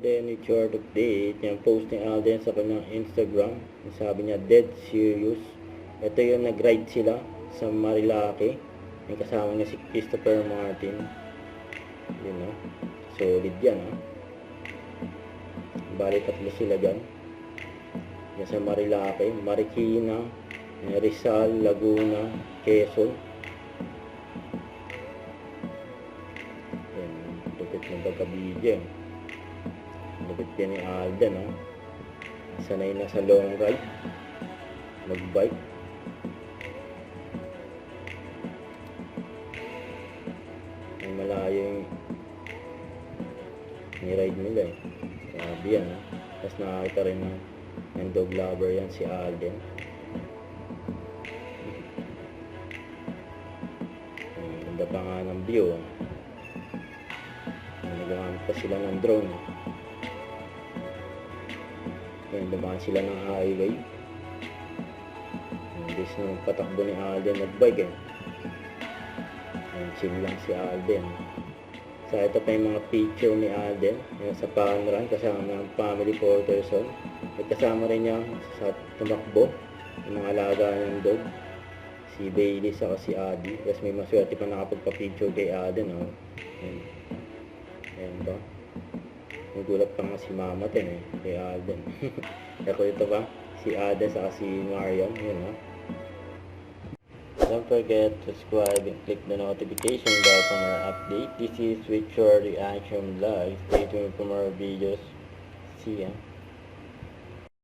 Then with your update, yung post ni Alden sa kanyang Instagram, sabi niya, dead serious. Ito yung nag-ride sila sa Marilake. May kasama niya si Christopher Martin. Yun, no? Solid yan, ha? Bali, tatlo sila dyan. Yan sa Marilake, Marikina, Rizal, Laguna, Quezon. Yan, lupit ng pagkabidyo. Lupit din ni Alden, no? Sanay na sa long ride, mag-bike. May malayo yung ni-ride nila, eh. Grabe yan, no? Tapos nakakita rin ng dog lover yan, si Alden. Ganda pa nga ng view, eh. Nagagamit pa sila ng drone, eh. Yan, dumaan sila ng highway. Imbis na patakbo ni Alden nagbike, eh. Yan, chill lang si Alden. So ito pa yung mga picture ni Alden. Yan, sa panorama kasama ng family photos. At kasama rin niya sa tumakbo yung mga alaga ng dog, si Bailey saka si Adi. Tapos may maswerte pa nakapagpa-picture kay Alden, oh. Yan. Yan ba? Nagulat pa nga si Mama din, eh, kay Alden. Ako ito pa, si Alden saka si Mariam. Yun, ha? Don't forget to subscribe and click the notification bell for more update. This is With Your Reaction Vlog. Stay tuned for more videos. See ya.